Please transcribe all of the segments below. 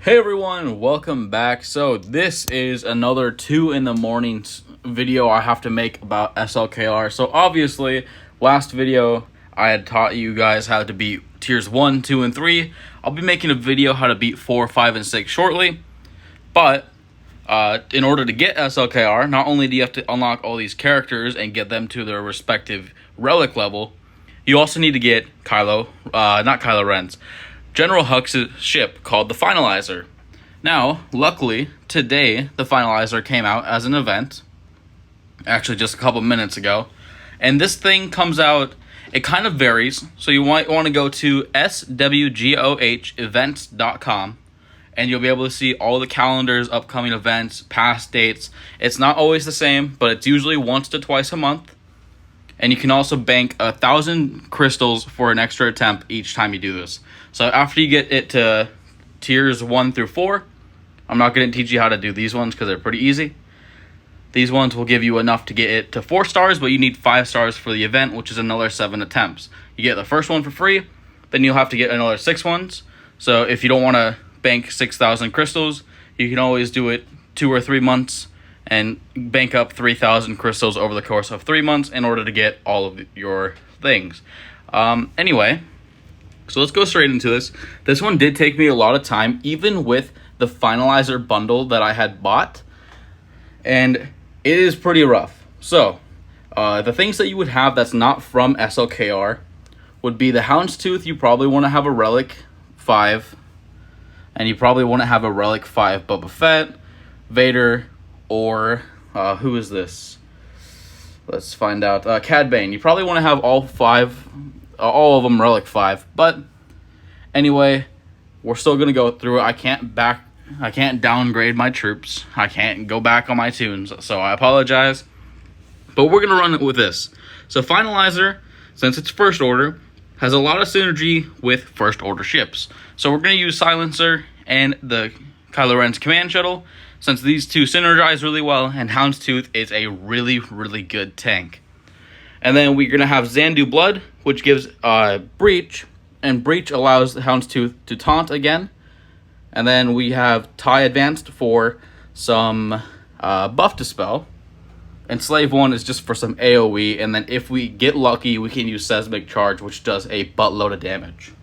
Hey everyone, welcome back. So this is another 2 in the morning video I have to make about SLKR. So obviously, last video I had taught you guys how to beat tiers 1, 2, and 3. I'll be making a video how to beat 4, 5, and 6 shortly. But in order to get SLKR, not only do you have to unlock all these characters and get them to their respective relic level, you also need to get Kylo, not Kylo Ren's, General Hux's ship called the Finalizer. Now, luckily, today the Finalizer came out as an event, actually just a couple minutes ago, and this thing comes out, it kind of varies, so you might want to go to SWGOH events.com, and you'll be able to see all the calendars, upcoming events, past dates. It's not always the same, but it's usually once to twice a month. And you can also bank 1,000 crystals for an extra attempt each time you do this. So after you get it to tiers 1 through 4, I'm not going to teach you how to do these ones because they're pretty easy. These ones will give you enough to get it to 4 stars, but you need 5 stars for the event, which is another 7 attempts. You get the first one for free, then you'll have to get another 6 ones. So if you don't want to bank 6,000 crystals, you can always do it 2 or 3 months and bank up 3,000 crystals over the course of 3 months in order to get all of your things. Anyway, so let's go straight into this. This one did take me a lot of time, even with the Finalizer bundle that I had bought, and it is pretty rough. So, the things that you would have that's not from SLKR would be the Houndstooth. You probably want to have a relic 5, and you probably want to have a relic 5 Boba Fett, Vader, or who is this? Let's find out. Cad Bane. You probably want to have all of them relic 5. But anyway, we're still gonna go through it. I can't downgrade my troops. I can't go back on my toons, so I apologize. But we're gonna run it with this. So Finalizer, since it's first order, has a lot of synergy with first order ships. So we're gonna use Silencer and the Kylo Ren's command shuttle, since these two synergize really well, and Houndstooth is a really, really good tank. And then we're going to have Xanadu Blood, which gives Breach, and Breach allows the Houndstooth to taunt again. And then we have TIE Advanced for some buff dispel. And Slave 1 is just for some AoE, and then if we get lucky, we can use Seismic Charge, which does a buttload of damage.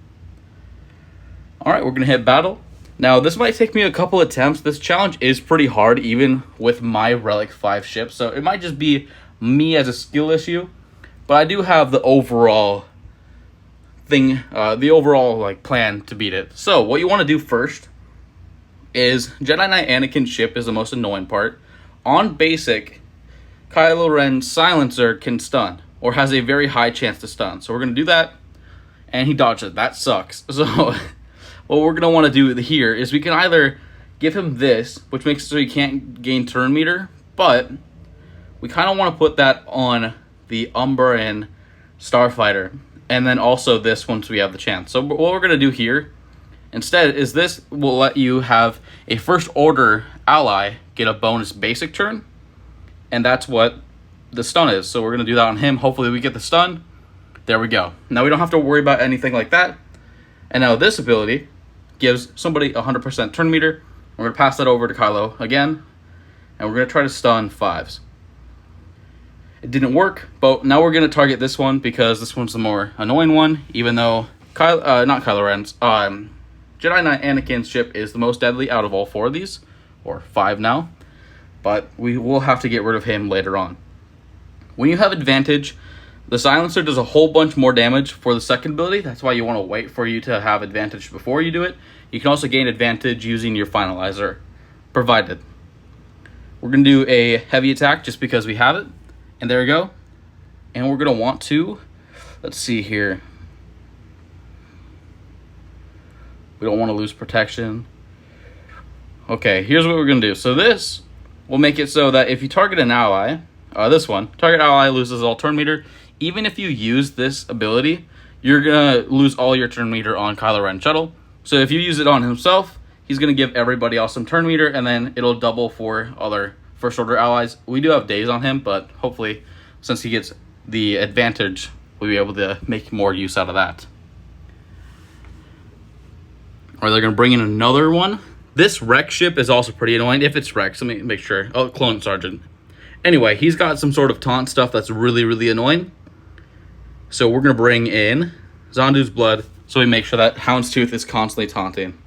Alright, we're going to hit battle. Now, this might take me a couple attempts. This challenge is pretty hard, even with my Relic 5 ship, so it might just be me as a skill issue. But I do have the overall thing, plan to beat it. So, what you want to do first is Jedi Knight Anakin's ship is the most annoying part. On basic, Kylo Ren's Silencer can stun, or has a very high chance to stun. So we're going to do that, and he dodged it. That sucks. So what we're going to want to do here is we can either give him this, which makes it so he can't gain turn meter, but we kind of want to put that on the Umbra and Starfighter, and then also this once we have the chance. So what we're going to do here instead is this will let you have a first order ally get a bonus basic turn, and that's what the stun is. So we're going to do that on him. Hopefully we get the stun. There we go. Now we don't have to worry about anything like that. And now this ability gives somebody 100% turn meter. We're going to pass that over to Kylo again, and we're going to try to stun 5s. It didn't work, but now we're going to target this one because this one's the more annoying one, even though not Kylo Ren's, Jedi Knight Anakin's ship is the most deadly out of all 4 of these, or 5 now, but we will have to get rid of him later on. When you have advantage, the Silencer does a whole bunch more damage for the second ability. That's why you want to wait for you to have advantage before you do it. You can also gain advantage using your Finalizer, provided. We're going to do a heavy attack just because we have it. And there we go. And we're going to want to, let's see here. We don't want to lose protection. Okay, here's what we're going to do. So this will make it so that if you target an ally, target ally loses all turn meter. Even if you use this ability, you're going to lose all your turn meter on Kylo Ren Shuttle. So if you use it on himself, he's going to give everybody else some turn meter, and then it'll double for other first order allies. We do have days on him, but hopefully, since he gets the advantage, we'll be able to make more use out of that. Or they're going to bring in another one. This wreck ship is also pretty annoying if it's wrecked. Let me make sure. Oh, Clone Sergeant. Anyway, he's got some sort of taunt stuff that's really, really annoying. So we're going to bring in Xanadu's Blood so we make sure that Houndstooth is constantly taunting.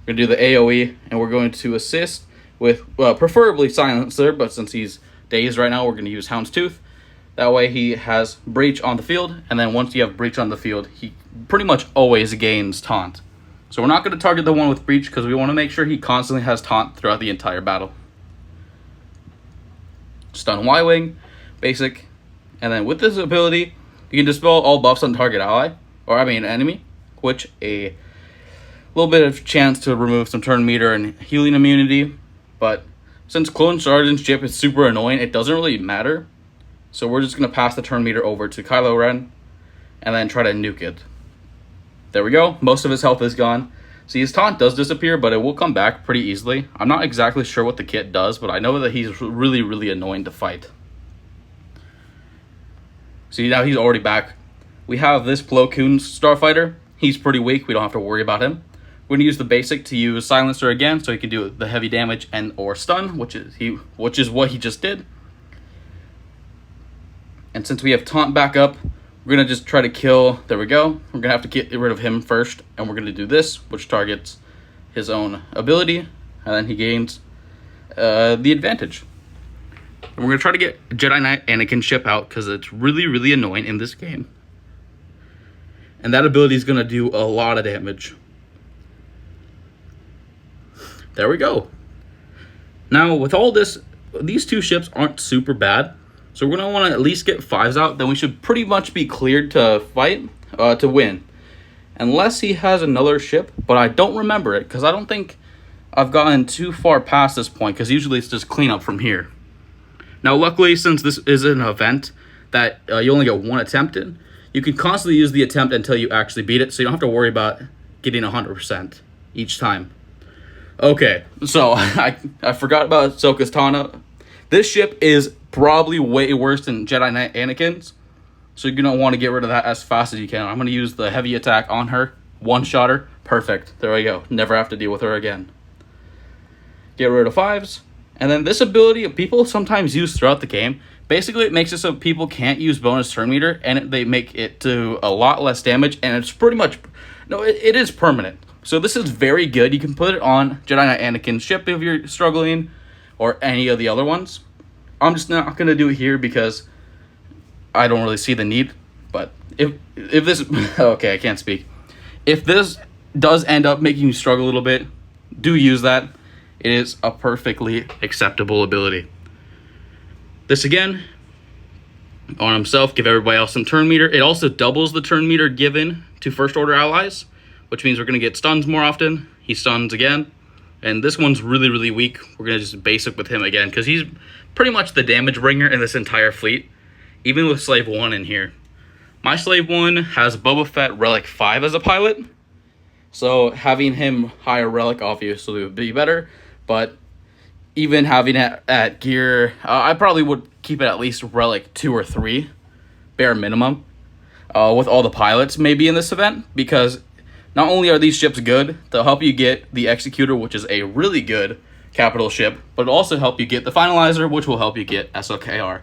We're going to do the AoE, and we're going to assist with, preferably Silencer, but since he's dazed right now, we're going to use Houndstooth. That way he has Breach on the field, and then once you have Breach on the field, he pretty much always gains taunt. So we're not going to target the one with Breach because we want to make sure he constantly has taunt throughout the entire battle. Stun Y-Wing, basic, and then with this ability, you can dispel all buffs on target ally, or enemy, which a little bit of chance to remove some turn meter and healing immunity, but since Clone Sergeant's ship is super annoying, it doesn't really matter. So we're just going to pass the turn meter over to Kylo Ren, and then try to nuke it. There we go, most of his health is gone. See, his taunt does disappear, but it will come back pretty easily. I'm not exactly sure what the kit does, but I know that he's really, really annoying to fight. See, now he's already back. We have this Plo Koon Starfighter. He's pretty weak, we don't have to worry about him. We're going to use the basic to use Silencer again, so he can do the heavy damage and or stun, which is what he just did. And since we have taunt back up, we're going to just try to kill, there we go. We're going to have to get rid of him first, and we're going to do this, which targets his own ability, and then he gains the advantage. And we're going to try to get Jedi Knight Anakin ship out, because it's really, really annoying in this game. And that ability is going to do a lot of damage. There we go. Now, with all this, these two ships aren't super bad. So we're going to want to at least get 5s out. Then we should pretty much be cleared to fight, to win. Unless he has another ship. But I don't remember it, because I don't think I've gotten too far past this point. Because usually it's just cleanup from here. Now, luckily, since this is an event that you only get one attempt in, you can constantly use the attempt until you actually beat it. So you don't have to worry about getting 100% each time. Okay, so I forgot about Ahsoka's Tana. This ship is probably way worse than Jedi Knight Anakin's, so you're going to want to get rid of that as fast as you can. I'm going to use the heavy attack on her, one-shot her, perfect, there we go, never have to deal with her again. Get rid of 5s, and then this ability people sometimes use throughout the game. Basically, it makes it so people can't use bonus turn meter, and they make it do a lot less damage, and it's pretty much, no, it is permanent. So this is very good. You can put it on Jedi Knight Anakin's ship if you're struggling, or any of the other ones. I'm just not going to do it here because I don't really see the need. But if this... Okay, I can't speak. If this does end up making you struggle a little bit, do use that. It is a perfectly acceptable ability. This again, on himself, give everybody else some turn meter. It also doubles the turn meter given to first order allies, which means we're going to get stuns more often. He stuns again. And this one's really, really weak. We're going to just basic with him again, because he's pretty much the damage bringer in this entire fleet, even with Slave 1 in here. My Slave 1 has Boba Fett Relic 5 as a pilot, so having him higher Relic obviously would be better, but even having it at gear, I probably would keep it at least Relic 2 or 3, bare minimum, with all the pilots maybe in this event, because not only are these ships good, they'll help you get the Executor, which is a really good capital ship, but it'll also help you get the Finalizer, which will help you get SLKR.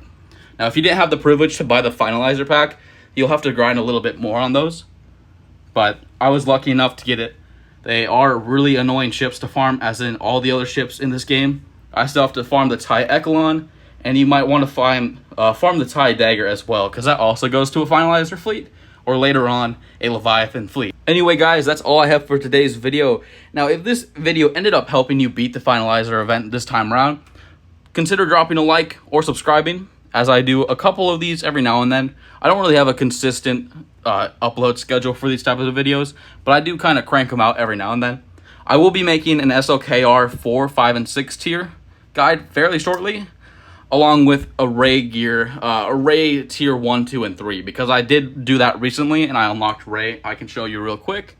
Now, if you didn't have the privilege to buy the Finalizer pack, you'll have to grind a little bit more on those. But I was lucky enough to get it. They are really annoying ships to farm, as in all the other ships in this game. I still have to farm the TIE Echelon, and you might want to farm the TIE Dagger as well, because that also goes to a Finalizer fleet, or later on, a Leviathan fleet. Anyway, guys, that's all I have for today's video. Now, if this video ended up helping you beat the Finalizer event this time around, consider dropping a like or subscribing, as I do a couple of these every now and then. I don't really have a consistent upload schedule for these types of videos, but I do kind of crank them out every now and then. I will be making an SLKR 4, 5, and 6 tier guide fairly shortly, along with array gear, array tier 1, 2, and 3, because I did do that recently and I unlocked Rey. I can show you real quick.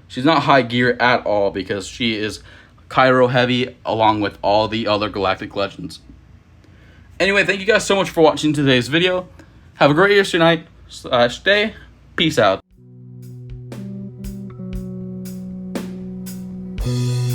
She's not high gear at all because she is Kylo heavy along with all the other Galactic Legends. Anyway, thank you guys so much for watching today's video. Have a great rest of your night / day. Peace out. Bye.